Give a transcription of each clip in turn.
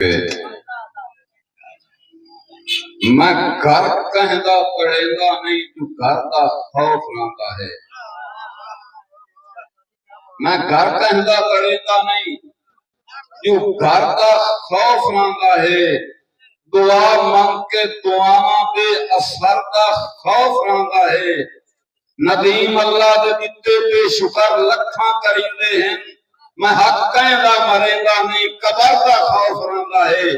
मैं घर कहदा पड़ेगा नहीं, तू घर का खौफ लाता है। मैं घर कहदा पड़ेगा नहीं, तू घर का खौफ लाता है। दुआ मंग के दुआवां दे असर का खौफ लाता है। नदीम अल्लाह दे दिते पे शुक्र लखां करींदे हैं। मैं हक कहदा मरेगा नहीं, कबर का खौफ लाता है।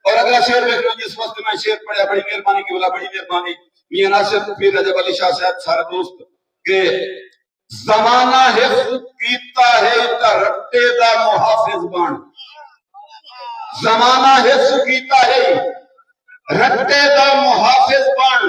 और अगला शेर देखो, जिस वक्त मैं शेर पढ़ा, बड़ी मेहरबानी की बोला, बड़ी मेहरबानी मियां नासिर पीर रजब अली शाह साहब सारे दोस्त के जमाना हिफ्ज कीता है ता रट्टे दा मुहाफिज बन। जमाना हिफ्ज कीता है रट्टे दा मुहाफिज बन।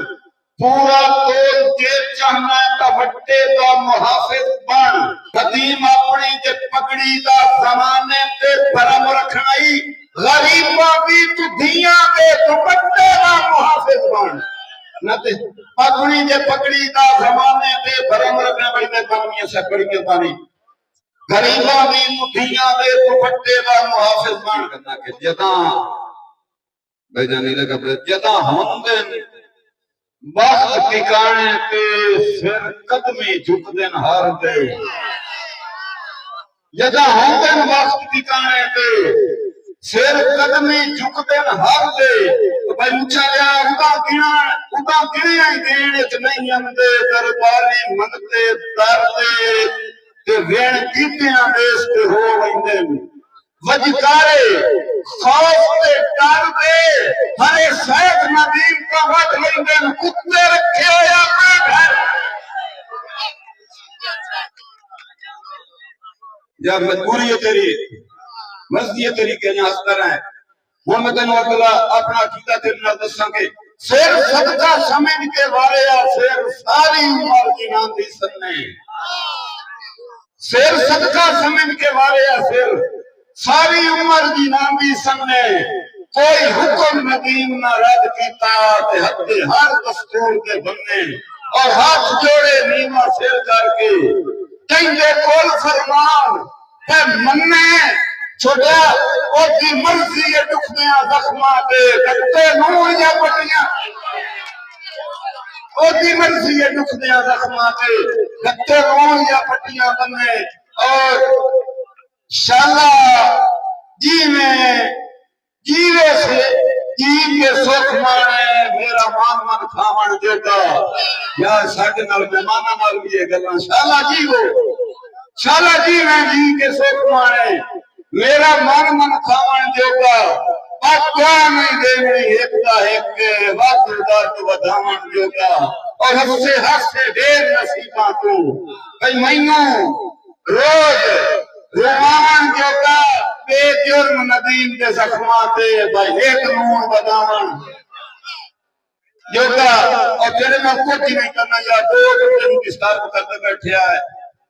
पूरा तोल जे चाहना है ता वट्टे दा मुहाफिज बन। कदीम अपनी जे पगड़ी दा जमाने ते भरम रखनाई, गरीबा भी तू धिया दे दुपट्टे दा मुहाफिज बन। नते पगड़ी जे पगड़ी दा जमाने ते भरम रखना, बड़ी मेहरबानी से बड़ी मेहरबानी। गरीबा भी तू धिया दे दुपट्टे दा मुहाफिज बन। करना के जदा बेजानी लगा जदा होंदे वक्त ठिकाने ते फिर कदमी झुकदे हर दे। जदा होंदे वक्त ठिकाने ते फिर कदमी झुकदे हर दे। तो भाई ऊंचा लिया उदा गिणिया ही देने च नहीं आंदे। दरबारी मंगते दरदे ते वेण कीतियां देश ते हो वंदे। वजकारे खौफ ते डर दे हरे शैख नदीम का वट लेंदे। कुत्ते रखे होया अपने घर। जब मजबूरी है तेरी, मर्जी है तेरी के हस्तर है। हुण मैं तेन अगला अपना अकीदा तेरे नाल दसांगे। फिर सदका समझ के वाले आ फिर सारी उम्र की नाम दी सन्ने। फिर सदका समझ के वाले आ फिर सारी उम्र की नाम दी सन्ने। कोई हुक्म नदीम ना रद्द कीता ते हत्ते हर दस्तूर के बन्ने। और हाथ जोड़े नीमा सिर करके कहंदे कोल फरमान है मन्ने। छोटा ओदी मर्जी है दुखदियां जख्मां ते कट्टे नूं या पट्टियां। ओदी मर्जी है दुखदियां जख्मां ते कट्टे नूं या पट्टियां बन्ने। और शाला जीवे से जीव के सुख माने मेरा मान मन खावन जोगा। यार साडे नाल मेहमानां नाल भी ये गल्लां शाला जीवो, शाला जीवे जी के सुख माने मेरा मन खावन जोगा। क्या नहीं देवनी एक दा एक वादू दर्द वधावन जोगा। और हंसे ढेर नसीबां तू भाई मैनू रोज रोवान जोगा। बेजुर्म नदीम के जख्मां ते भाई एक नून बदावन जोगा। और तेरे में कुछ नहीं करना यार, दो दिन डिस्टर्ब करते बैठे है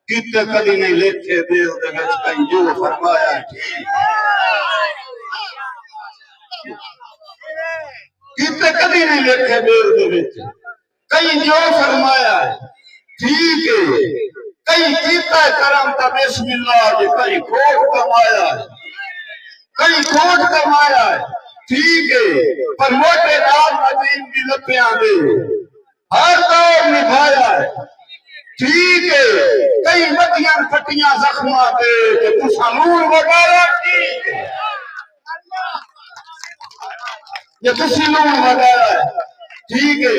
किते कदी नहीं लेखे देव दे विच कई जो फरमाया किते कदी नहीं लेखे देव दे विच कई जो फरमाया ठीक है। कई कीता करम ता बिस्मिल्लाह जे कई खोट कमाया है, कई खोट कमाया है ठीक है। पर मोटे नाल नदीम दी लपियां दे हर दौर निभाया है ठीक है। कई मदियां फटियां जख्मां ते तुसा नूर वगाया ठीक है। ये तुसी नूर वगाया ठीक है।